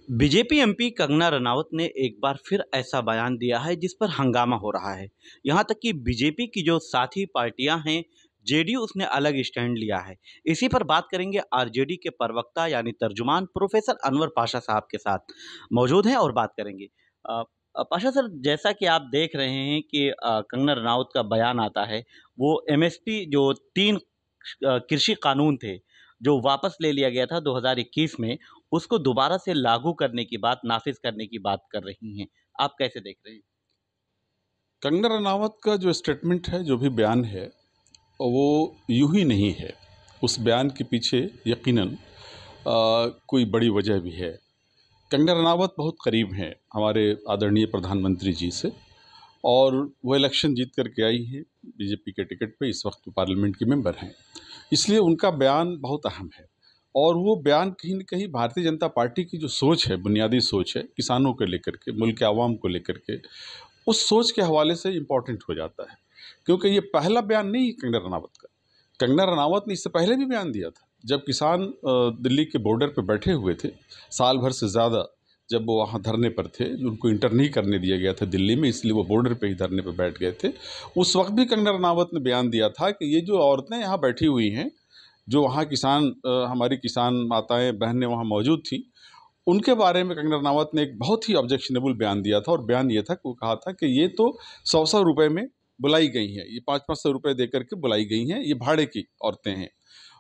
BJP MP Kangana Ranaut ने एक बार फिर ऐसा बयान दिया है जिस पर हंगामा हो रहा है। यहाँ तक कि बीजेपी की जो साथी पार्टियां हैं, जेडीयू, उसने अलग स्टैंड लिया है। इसी पर बात करेंगे आरजेडी के प्रवक्ता यानी तर्जुमान प्रोफेसर अनवर पाशा साहब के साथ मौजूद हैं और बात करेंगे। पाशा सर, जैसा कि आप देख रहे हैं कि कंगना रनावत का बयान आता है, वो एमएसपी जो 3 कृषि कानून थे, जो वापस ले लिया गया था 2021 में, उसको दोबारा से लागू करने की बात, नाफ़िज़ करने की बात कर रही हैं। आप कैसे देख रहे हैं? कंगना रनावत का जो स्टेटमेंट है, जो भी बयान है, वो यूं ही नहीं है। उस बयान के पीछे यकीनन कोई बड़ी वजह भी है। कंगना रनावत बहुत करीब हैं हमारे आदरणीय प्रधानमंत्री जी से, और वो इलेक्शन जीत करके आई हैं बीजेपी के टिकट पे। इस वक्त वो पार्लियामेंट की मेंबर हैं, इसलिए उनका बयान बहुत अहम है। और वो बयान कहीं न कहीं भारतीय जनता पार्टी की जो सोच है, बुनियादी सोच है, किसानों को लेकर के, मुल्क के आवाम को लेकर के, उस सोच के हवाले से इम्पोर्टेंट हो जाता है। क्योंकि ये पहला बयान नहीं है कंगना रनावत का। कंगना रनावत ने इससे पहले भी बयान दिया था, जब किसान दिल्ली के बॉर्डर पर बैठे हुए थे, साल भर से ज़्यादा जब वो वहाँ धरने पर थे, उनको इंटर नहीं करने दिया गया था दिल्ली में, इसलिए वो बॉर्डर पे ही धरने पर बैठ गए थे। उस वक्त भी कंगना रनावत ने बयान दिया था कि ये जो औरतें यहाँ बैठी हुई हैं, जो वहाँ किसान हमारी किसान माताएं बहनें वहाँ मौजूद थी, उनके बारे में कंगना रनावत ने एक बहुत ही ऑब्जेक्शनेबल बयान दिया था। और बयान ये था कि वो कहा था कि ये तो 100-100 रुपये में बुलाई गई हैं, ये 500-500 रुपये दे करके बुलाई गई हैं, ये भाड़े की औरतें हैं।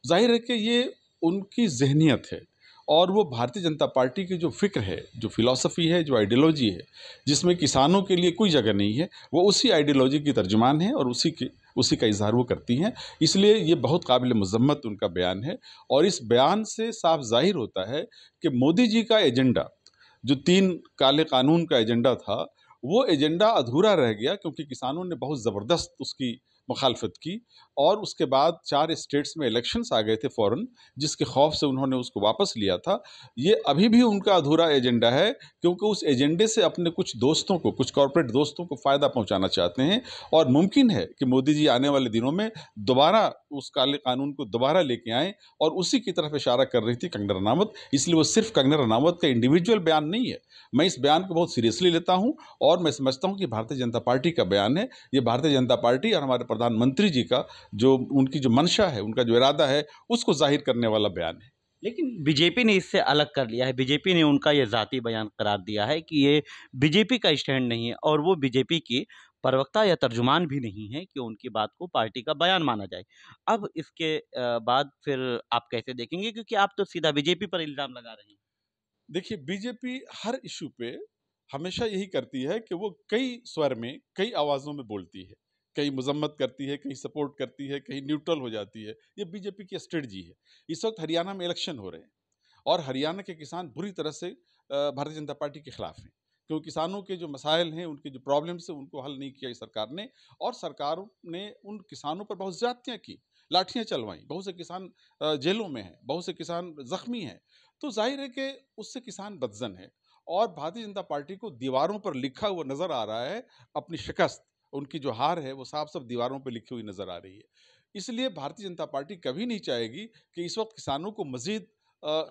ज़ाहिर है कि ये उनकी ज़हनियत है, और वो भारतीय जनता पार्टी की जो फ़िक्र है, जो फ़िलॉसफ़ी है, जो आइडियोलॉजी है, जिसमें किसानों के लिए कोई जगह नहीं है, वो उसी आइडियोलॉजी की तर्जुमान है और उसी का इज़हार वो करती हैं। इसलिए ये बहुत काबिल मज़म्मत उनका बयान है। और इस बयान से साफ ज़ाहिर होता है कि मोदी जी का एजेंडा, जो 3 काले कानून का एजेंडा था, वो एजेंडा अधूरा रह गया, क्योंकि किसानों ने बहुत ज़बरदस्त उसकी मुखालफत की। और उसके बाद 4 स्टेट्स में इलेक्शंस आ गए थे फ़ौरन, जिसके खौफ से उन्होंने उसको वापस लिया था। ये अभी भी उनका अधूरा एजेंडा है, क्योंकि उस एजेंडे से अपने कुछ दोस्तों को, कुछ कॉर्पोरेट दोस्तों को फ़ायदा पहुंचाना चाहते हैं। और मुमकिन है कि मोदी जी आने वाले दिनों में दोबारा उस काले कानून को दोबारा लेके आएँ, और उसी की तरफ इशारा कर रही थी कंगना रनावत। इसलिए वो सिर्फ कंगना रनावत का इंडिविजुअल बयान नहीं है। मैं इस बयान को बहुत सीरियसली लेता हूँ, और मैं समझता हूँ कि भारतीय जनता पार्टी का बयान है। ये भारतीय जनता पार्टी और हमारे प्रधानमंत्री जी का जो उनकी जो मंशा है, उनका जो इरादा है, उसको ज़ाहिर करने वाला बयान है। लेकिन बीजेपी ने इससे अलग कर लिया है। बीजेपी ने उनका ये ज़ाती बयान करार दिया है कि ये बीजेपी का स्टैंड नहीं है और वो बीजेपी की प्रवक्ता या तर्जुमान भी नहीं है कि उनकी बात को पार्टी का बयान माना जाए। अब इसके बाद फिर आप कैसे देखेंगे? क्योंकि आप तो सीधा बीजेपी पर इल्ज़ाम लगा रहे हैं। देखिए, बीजेपी हर इश्यू पे हमेशा यही करती है कि वो कई स्वर में, कई आवाज़ों में बोलती है। कहीं मज़म्मत करती है, कहीं सपोर्ट करती है, कहीं न्यूट्रल हो जाती है। ये बीजेपी की स्ट्रेटजी है। इस वक्त हरियाणा में इलेक्शन हो रहे हैं, और हरियाणा के किसान बुरी तरह से भारतीय जनता पार्टी के खिलाफ हैं। क्योंकि किसानों के जो मसाइल हैं, उनके जो प्रॉब्लम्स हैं, उनको हल नहीं किया इस सरकार ने। और सरकार ने उन किसानों पर बहुत ज़्यादतियाँ की, लाठियाँ चलवाईं। बहुत से किसान जेलों में हैं, बहुत से किसान ज़ख्मी हैं। तो ज़ाहिर है कि उससे किसान बदज़न है, और भारतीय जनता पार्टी को दीवारों पर लिखा हुआ नज़र आ रहा है। अपनी शिकस्त, उनकी जो हार है, वो साफ-साफ दीवारों पे लिखी हुई नज़र आ रही है। इसलिए भारतीय जनता पार्टी कभी नहीं चाहेगी कि इस वक्त किसानों को मज़ीद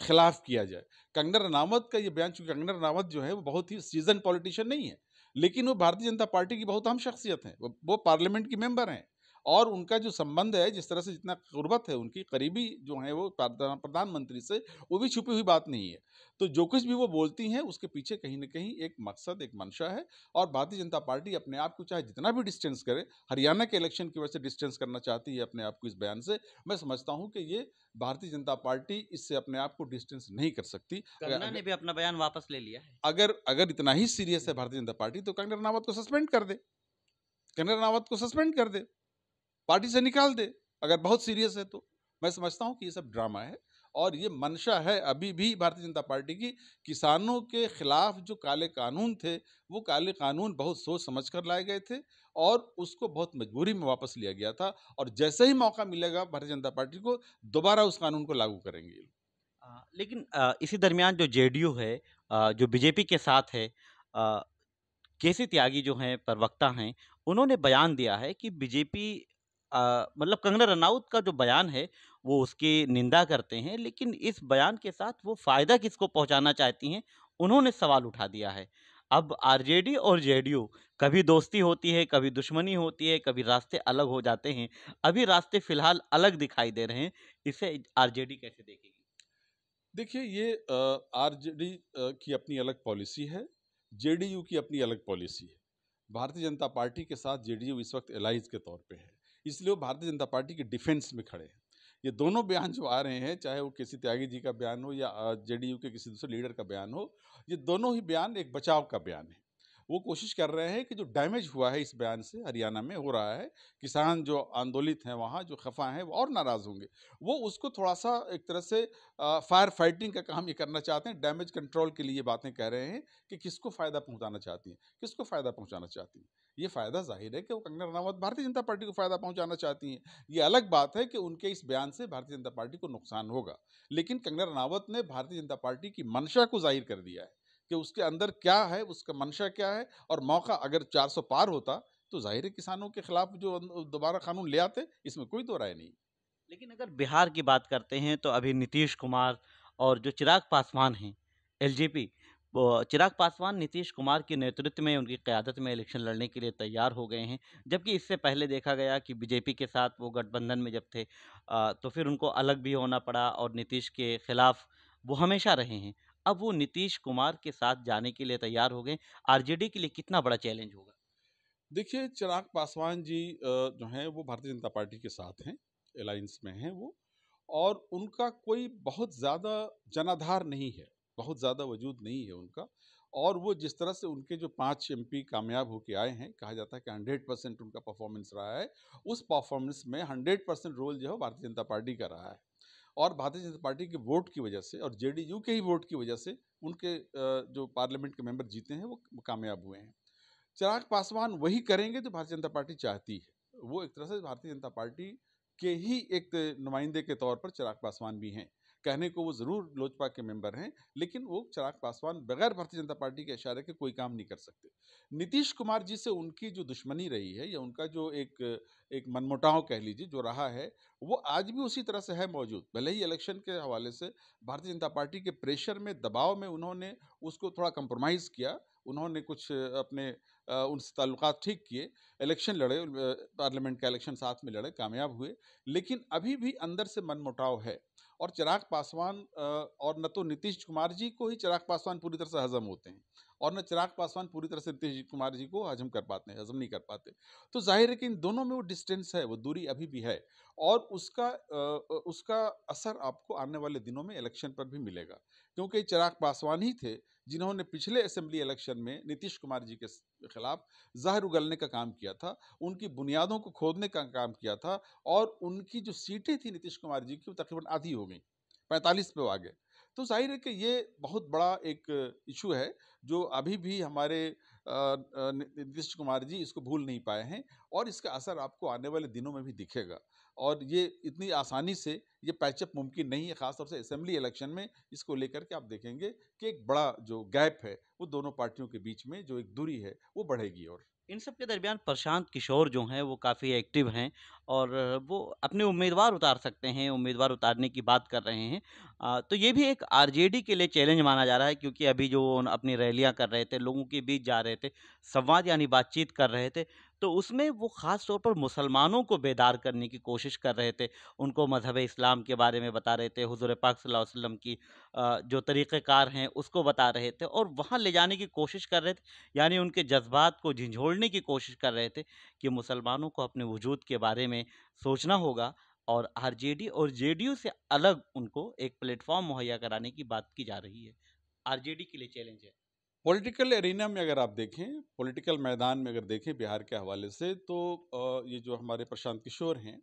खिलाफ किया जाए। कंगना रनावत का ये बयान, चूँकि कंगना रनावत जो है वो बहुत ही सीज़न्ड पॉलिटिशियन नहीं है, लेकिन वो भारतीय जनता पार्टी की बहुत अहम शख्सियत हैं। वो पार्लियामेंट की मेंबर हैं, और उनका जो संबंध है, जिस तरह से जितना क़ुर्बत है उनकी, करीबी जो हैं वो प्रधानमंत्री से, वो भी छुपी हुई बात नहीं है। तो जो कुछ भी वो बोलती हैं, उसके पीछे कहीं न कहीं एक मकसद, एक मंशा है। और भारतीय जनता पार्टी अपने आप को चाहे जितना भी डिस्टेंस करे, हरियाणा के इलेक्शन की वजह से डिस्टेंस करना चाहती है अपने आप को इस बयान से। मैं समझता हूँ कि ये भारतीय जनता पार्टी इससे अपने आप को डिस्टेंस नहीं कर सकती। कंगना ने भी अपना बयान वापस ले लिया है। अगर अगर इतना ही सीरियस है भारतीय जनता पार्टी, तो कंगना रनावत को सस्पेंड कर दे। कंगना रनावत को सस्पेंड कर दे, पार्टी से निकाल दे, अगर बहुत सीरियस है तो। मैं समझता हूँ कि ये सब ड्रामा है, और ये मंशा है अभी भी भारतीय जनता पार्टी की। किसानों के खिलाफ जो काले कानून थे, वो काले कानून बहुत सोच समझ कर लाए गए थे, और उसको बहुत मजबूरी में वापस लिया गया था। और जैसे ही मौका मिलेगा भारतीय जनता पार्टी को, दोबारा उस कानून को लागू करेंगे ये लोग। लेकिन इसी दरमियान जो जेडीयू है, जो बीजेपी के साथ है, अ, केसी त्यागी जो हैं प्रवक्ता हैं, उन्होंने बयान दिया है कि बीजेपी, मतलब कंगना रनाउत का जो बयान है वो उसकी निंदा करते हैं, लेकिन इस बयान के साथ वो फ़ायदा किसको पहुँचाना चाहती हैं, उन्होंने सवाल उठा दिया है। अब आरजेडी और जेडीयू कभी दोस्ती होती है, कभी दुश्मनी होती है, कभी रास्ते अलग हो जाते हैं। अभी रास्ते फिलहाल अलग दिखाई दे रहे हैं। इसे आरजेडी कैसे देखेगी? देखिए ये आरजेडी की अपनी अलग पॉलिसी है, जेडीयू की अपनी अलग पॉलिसी है। भारतीय जनता पार्टी के साथ जेडीयू इस वक्त एलाइज के तौर पे है, इसलिए वो भारतीय जनता पार्टी के डिफेंस में खड़े हैं। ये दोनों बयान जो आ रहे हैं, चाहे वो किसी त्यागी जी का बयान हो या जेडीयू के किसी दूसरे लीडर का बयान हो, ये दोनों ही बयान एक बचाव का बयान है। वो कोशिश कर रहे हैं कि जो डैमेज हुआ है इस बयान से हरियाणा में हो रहा है, किसान जो आंदोलित हैं वहाँ जो खफा हैं वो और नाराज़ होंगे, वो उसको थोड़ा सा एक तरह से फायर फाइटिंग का काम ये करना चाहते हैं, डैमेज कंट्रोल के लिए ये बातें कह रहे हैं कि किसको फ़ायदा पहुंचाना चाहती हैं, किसको फ़ायदा पहुंचाना चाहती हैं। ये फ़ायदा जाहिर है कि वो कंगना रनावत भारतीय जनता पार्टी को फ़ायदा पहुंचाना चाहती हैं। ये अलग बात है कि उनके इस बयान से भारतीय जनता पार्टी को नुकसान होगा, लेकिन कंगना रनावत ने भारतीय जनता पार्टी की मंशा को जाहिर कर दिया है कि उसके अंदर क्या है, उसका मंशा क्या है। और मौका अगर 400 पार होता तो जाहिर है किसानों के खिलाफ जो दोबारा कानून ले आते, इसमें कोई दो राय नहीं। लेकिन अगर बिहार की बात करते हैं तो अभी नीतीश कुमार और जो चिराग पासवान हैं, एलजेपी, वो चिराग पासवान नीतीश कुमार के नेतृत्व में, उनकी क़यादत में इलेक्शन लड़ने के लिए तैयार हो गए हैं। जबकि इससे पहले देखा गया कि बीजेपी के साथ वो गठबंधन में जब थे, तो फिर उनको अलग भी होना पड़ा और नीतीश के खिलाफ वो हमेशा रहे हैं। अब वो नीतीश कुमार के साथ जाने के लिए तैयार हो गए। आरजेडी के लिए कितना बड़ा चैलेंज होगा? देखिए चिराग पासवान जी जो हैं वो भारतीय जनता पार्टी के साथ हैं, अलायंस में हैं वो। और उनका कोई बहुत ज़्यादा जनाधार नहीं है, बहुत ज़्यादा वजूद नहीं है उनका। और वो जिस तरह से उनके जो 5 एमपी कामयाब होके आए हैं, कहा जाता है कि 100% उनका परफॉर्मेंस रहा है। उस परफॉर्मेंस में 100% रोल जो है वो भारतीय जनता पार्टी का रहा है। और भारतीय जनता पार्टी के वोट की वजह से और जेडीयू के ही वोट की वजह से उनके जो पार्लियामेंट के मेंबर जीते हैं वो कामयाब हुए हैं। चिराग पासवान वही करेंगे जो भारतीय जनता पार्टी चाहती है। वो एक तरह से भारतीय जनता पार्टी के ही एक नुमाइंदे के तौर पर चिराग पासवान भी हैं। कहने को वो ज़रूर लोजपा के मेंबर हैं, लेकिन वो चिराग पासवान बगैर भारतीय जनता पार्टी के इशारे के कोई काम नहीं कर सकते। नीतीश कुमार जी से उनकी जो दुश्मनी रही है या उनका जो एक मनमुटाव कह लीजिए जो रहा है, वो आज भी उसी तरह से है मौजूद। भले ही इलेक्शन के हवाले से भारतीय जनता पार्टी के प्रेशर में, दबाव में उन्होंने उसको थोड़ा कंप्रोमाइज़ किया। उन्होंने कुछ अपने उनसे ताल्लुकात ठीक किए, इलेक्शन लड़े, पार्लियामेंट का इलेक्शन साथ में लड़े, कामयाब हुए। लेकिन अभी भी अंदर से मनमुटाव है। और चिराग पासवान और न तो नीतीश कुमार जी को ही चिराग पासवान पूरी तरह से हज़म होते हैं और न चिराग पासवान पूरी तरह से नीतीश कुमार जी को हज़म कर पाते हैं, हज़म नहीं कर पाते। तो ज़ाहिर है कि इन दोनों में वो डिस्टेंस है, वो दूरी अभी भी है। और उसका असर आपको आने वाले दिनों में इलेक्शन पर भी मिलेगा। क्योंकि चिराग पासवान ही थे जिन्होंने पिछले असेंबली इलेक्शन में नीतीश कुमार जी के खिलाफ जहर उगलने का काम किया था, उनकी बुनियादों को खोदने का काम किया था। और उनकी जो सीटें थी नीतीश कुमार जी की, वो तकरीबन आधी हो गई, 45 पे वो आ गए। तो जाहिर है कि ये बहुत बड़ा एक इशू है जो अभी भी हमारे नीतीश कुमार जी इसको भूल नहीं पाए हैं। और इसका असर आपको आने वाले दिनों में भी दिखेगा। और ये इतनी आसानी से ये पैचअप मुमकिन नहीं है, खासतौर से असेंबली इलेक्शन में। इसको लेकर के आप देखेंगे कि एक बड़ा जो गैप है वो दोनों पार्टियों के बीच में, जो एक दूरी है वो बढ़ेगी। और इन सब के दरमियान प्रशांत किशोर जो हैं वो काफ़ी एक्टिव हैं और वो अपने उम्मीदवार उतार सकते हैं, उम्मीदवार उतारने की बात कर रहे हैं। तो ये भी एक आरजेडी के लिए चैलेंज माना जा रहा है, क्योंकि अभी जो अपनी रैलियां कर रहे थे, लोगों के बीच जा रहे थे, संवाद यानी बातचीत कर रहे थे, तो उसमें वो ख़ास तौर पर मुसलमानों को बेदार करने की कोशिश कर रहे थे। उनको मज़हब इस्लाम के बारे में बता रहे थे, हुज़ूर पाक सल्लल्लाहु अलैहि वसल्लम की जो तरीक़ेकार हैं उसको बता रहे थे और वहाँ ले जाने की कोशिश कर रहे थे। यानी उनके जज़्बात को झिंझोड़ने की कोशिश कर रहे थे कि मुसलमानों को अपने वजूद के बारे में सोचना होगा और आरजेडी और जेडीयू से अलग उनको एक प्लेटफॉर्म मुहैया कराने की बात की जा रही है। आरजेडी के लिए चैलेंज है। पॉलिटिकल एरिना में अगर आप देखें, पॉलिटिकल मैदान में अगर देखें बिहार के हवाले से, तो ये जो हमारे प्रशांत किशोर हैं,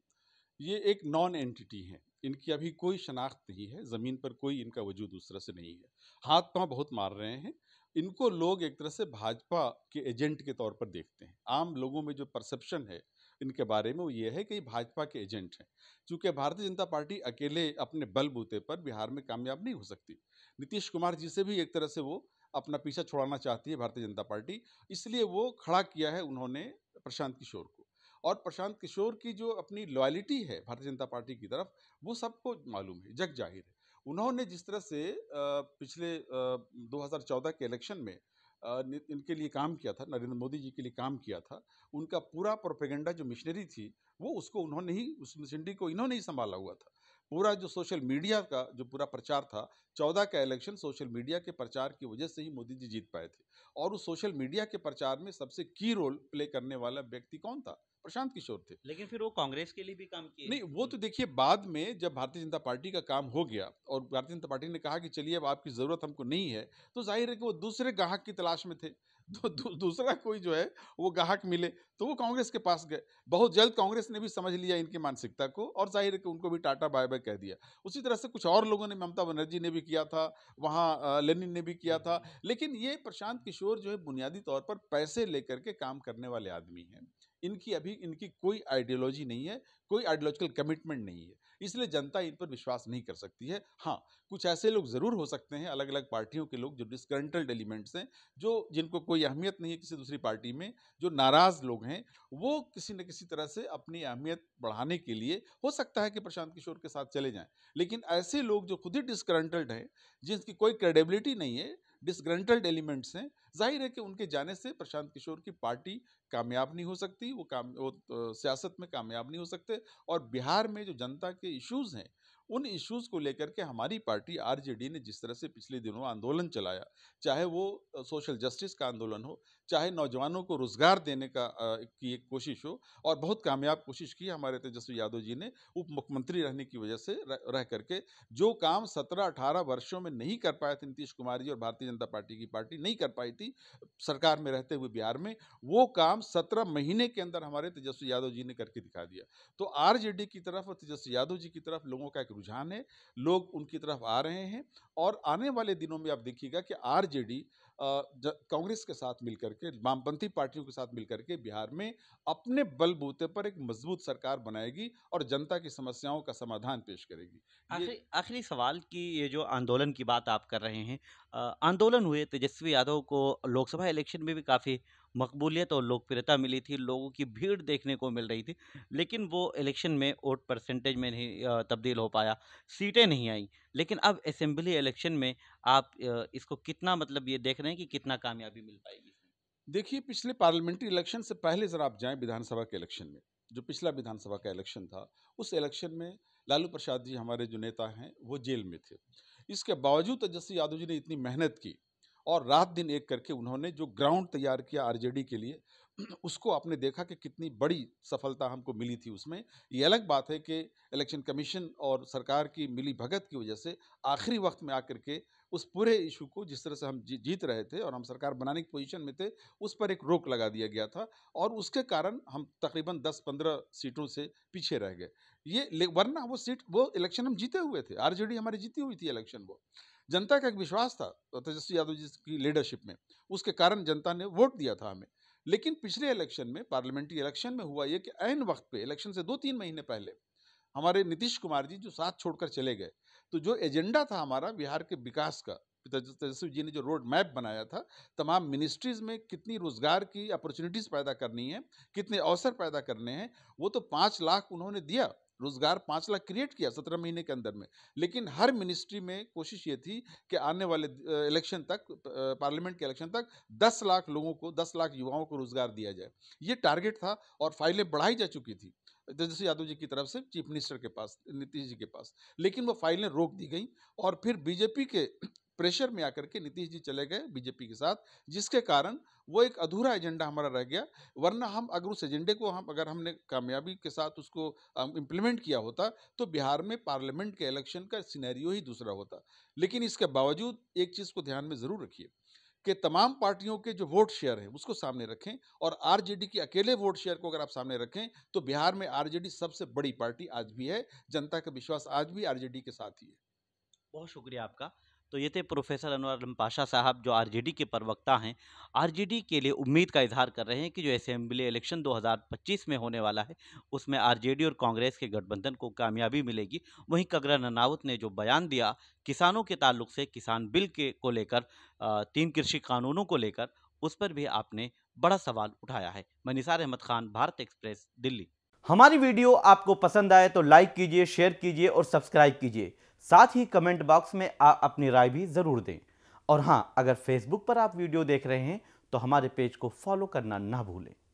ये एक नॉन एंटिटी हैं। इनकी अभी कोई शनाख्त नहीं है, ज़मीन पर कोई इनका वजूद उस तरह से नहीं है। हाथ पांव बहुत मार रहे हैं। इनको लोग एक तरह से भाजपा के एजेंट के तौर पर देखते हैं। आम लोगों में जो परसेप्शन है इनके बारे में वो ये है कि ये भाजपा के एजेंट हैं। चूंकि भारतीय जनता पार्टी अकेले अपने बलबूते पर बिहार में कामयाब नहीं हो सकती। नीतीश कुमार जी से भी एक तरह से वो अपना पीछा छुड़ाना चाहती है भारतीय जनता पार्टी। इसलिए वो खड़ा किया है उन्होंने प्रशांत किशोर को। और प्रशांत किशोर की जो अपनी लॉयल्टी है भारतीय जनता पार्टी की तरफ, वो सबको मालूम है, जग जाहिर है। उन्होंने जिस तरह से पिछले 2014 के इलेक्शन में इनके लिए काम किया था, नरेंद्र मोदी जी के लिए काम किया था, उनका पूरा प्रोपेगेंडा जो मिशनरी थी वो उसको उन्होंने ही, उस मिशनरी को इन्होंने ही संभाला हुआ था। पूरा जो सोशल मीडिया का जो पूरा प्रचार था, 14 का इलेक्शन सोशल मीडिया के प्रचार की वजह से ही मोदी जी जीत पाए थे। और उस सोशल मीडिया के प्रचार में सबसे की रोल प्ले करने वाला व्यक्ति कौन था? प्रशांत किशोर थे। लेकिन फिर वो कांग्रेस के लिए भी काम किए। नहीं, वो तो देखिए बाद में जब भारतीय जनता पार्टी का काम हो गया और भारतीय जनता पार्टी ने कहा कि चलिए अब आपकी ज़रूरत हमको नहीं है, तो ज़ाहिर है कि वो दूसरे ग्राहक की तलाश में थे। तो दूसरा कोई जो है वो ग्राहक मिले तो वो कांग्रेस के पास गए। बहुत जल्द कांग्रेस ने भी समझ लिया इनकी मानसिकता को और ज़ाहिर है कि उनको भी टाटा बाय बाय कह दिया। उसी तरह से कुछ और लोगों ने, ममता बनर्जी ने भी किया था, वहाँ लेनिन ने भी किया था। लेकिन ये प्रशांत किशोर जो है बुनियादी तौर पर पैसे लेकर के काम करने वाले आदमी हैं। इनकी कोई आइडियोलॉजी नहीं है, कोई आइडियोलॉजिकल कमिटमेंट नहीं है, इसलिए जनता इन पर विश्वास नहीं कर सकती है। हाँ, कुछ ऐसे लोग ज़रूर हो सकते हैं, अलग अलग पार्टियों के लोग जो डिस्ग्रंटल्ड एलिमेंट्स हैं, जो जिनको कोई अहमियत नहीं है किसी दूसरी पार्टी में, जो नाराज़ लोग हैं, वो किसी न किसी तरह से अपनी अहमियत बढ़ाने के लिए हो सकता है कि प्रशांत किशोर के साथ चले जाएं। लेकिन ऐसे लोग जो खुद ही डिस्ग्रंटल्ड हैं, जिनकी कोई क्रेडिबिलिटी नहीं है, डिस्ग्रंटल्ड एलिमेंट्स हैं, जाहिर है कि उनके जाने से प्रशांत किशोर की पार्टी कामयाब नहीं हो सकती, सियासत में कामयाब नहीं हो सकते। और बिहार में जो जनता के इश्यूज़ हैं, उन इश्यूज़ को लेकर के हमारी पार्टी आरजेडी ने जिस तरह से पिछले दिनों आंदोलन चलाया, चाहे वो सोशल जस्टिस का आंदोलन हो, चाहे नौजवानों को रोज़गार देने की एक कोशिश हो, और बहुत कामयाब कोशिश की हमारे तेजस्वी यादव जी ने उप मुख्यमंत्री रहने की वजह से रह करके। जो काम 17-18 वर्षों में नहीं कर पाए थे नीतीश कुमार जी और भारतीय जनता पार्टी की पार्टी नहीं कर पाई थी सरकार में रहते हुए बिहार में, वो काम 17 महीने के अंदर हमारे तेजस्वी यादव जी ने करके दिखा दिया। तो आरजेडी की तरफ और तेजस्वी यादव जी की तरफ लोगों का एक रुझान है, लोग उनकी तरफ आ रहे हैं। और आने वाले दिनों में आप देखिएगा कि आरजेडी कांग्रेस के साथ मिलकर के, वामपंथी पार्टियों के साथ मिलकर के बिहार में अपने बलबूते पर एक मजबूत सरकार बनाएगी और जनता की समस्याओं का समाधान पेश करेगी। आखिरी आखिरी सवाल कि ये जो आंदोलन की बात आप कर रहे हैं, आंदोलन हुए, तेजस्वी यादव को लोकसभा इलेक्शन में भी काफ़ी मकबूलियत और लोकप्रियता मिली थी, लोगों की भीड़ देखने को मिल रही थी, लेकिन वो इलेक्शन में वोट परसेंटेज में नहीं तब्दील हो पाया, सीटें नहीं आई। लेकिन अब असेंबली इलेक्शन में आप इसको कितना, मतलब ये देख रहे हैं कि कितना कामयाबी मिल पाएगी? देखिए, पिछले पार्लियामेंट्री इलेक्शन से पहले ज़रा आप जाएं विधानसभा के इलेक्शन में, जो पिछला विधानसभा का इलेक्शन था, उस इलेक्शन में लालू प्रसाद जी हमारे जो नेता हैं वो जेल में थे। इसके बावजूद तेजस्वी यादव जी ने इतनी मेहनत की और रात दिन एक करके उन्होंने जो ग्राउंड तैयार किया आरजेडी के लिए, उसको आपने देखा कि कितनी बड़ी सफलता हमको मिली थी उसमें। ये अलग बात है कि इलेक्शन कमीशन और सरकार की मिली भगत की वजह से आखिरी वक्त में आकर के उस पूरे इशू को, जिस तरह से हम जीत रहे थे और हम सरकार बनाने की पोजीशन में थे, उस पर एक रोक लगा दिया गया था और उसके कारण हम तकरीबन 10-15 सीटों से पीछे रह गए। वरना वो इलेक्शन हम जीते हुए थे, आरजेडी हमारी जीती हुई थी इलेक्शन। वो जनता का एक विश्वास था तेजस्वी यादव जी की लीडरशिप में, उसके कारण जनता ने वोट दिया था हमें। लेकिन पिछले इलेक्शन में, पार्लियामेंट्री इलेक्शन में हुआ ये कि ऐन वक्त पे, इलेक्शन से 2-3 महीने पहले, हमारे नीतीश कुमार जी जो साथ छोड़कर चले गए, तो जो एजेंडा था हमारा बिहार के विकास का, तेजस्वी जी ने जो रोड मैप बनाया था, तमाम मिनिस्ट्रीज में कितनी रोजगार की अपॉर्चुनिटीज पैदा करनी है, कितने अवसर पैदा करने हैं, वो तो 5 लाख उन्होंने दिया, रोजगार 5 लाख क्रिएट किया 17 महीने के अंदर में। लेकिन हर मिनिस्ट्री में कोशिश ये थी कि आने वाले इलेक्शन तक, पार्लियामेंट के इलेक्शन तक 10 लाख लोगों को, 10 लाख युवाओं को रोजगार दिया जाए, ये टारगेट था। और फाइलें बढ़ाई जा चुकी थी तेजस्वी यादव जी की तरफ से चीफ मिनिस्टर के पास, नीतीश जी के पास, लेकिन वो फाइलें रोक दी गई और फिर बीजेपी के प्रेशर में आकर के नीतीश जी चले गए बीजेपी के साथ, जिसके कारण वो एक अधूरा एजेंडा हमारा रह गया। वरना अगर उस एजेंडे को अगर हमने कामयाबी के साथ उसको इम्प्लीमेंट किया होता, तो बिहार में पार्लियामेंट के इलेक्शन का सिनेरियो ही दूसरा होता। लेकिन इसके बावजूद एक चीज़ को ध्यान में ज़रूर रखिए कि तमाम पार्टियों के जो वोट शेयर है उसको सामने रखें, और आरजेडी के अकेले वोट शेयर को अगर आप सामने रखें, तो बिहार में आरजेडी सबसे बड़ी पार्टी आज भी है, जनता का विश्वास आज भी आरजेडी के साथ ही है। बहुत शुक्रिया आपका। तो ये थे प्रोफेसर अनवर आलम पाशा साहब, जो आरजेडी के प्रवक्ता हैं। आरजेडी के लिए उम्मीद का इजहार कर रहे हैं कि जो असेंबली इलेक्शन 2025 में होने वाला है, उसमें आरजेडी और कांग्रेस के गठबंधन को कामयाबी मिलेगी। वहीं कंगना रनावत ने जो बयान दिया किसानों के ताल्लुक से, किसान बिल को लेकर, 3 कृषि कानूनों को लेकर, उस पर भी आपने बड़ा सवाल उठाया है। मैं निसार अहमद खान, भारत एक्सप्रेस, दिल्ली। हमारी वीडियो आपको पसंद आए तो लाइक कीजिए, शेयर कीजिए और सब्सक्राइब कीजिए साथ ही कमेंट बॉक्स में आप अपनी राय भी जरूर दें। और हाँ, अगर फेसबुक पर आप वीडियो देख रहे हैं तो हमारे पेज को फॉलो करना ना भूलें।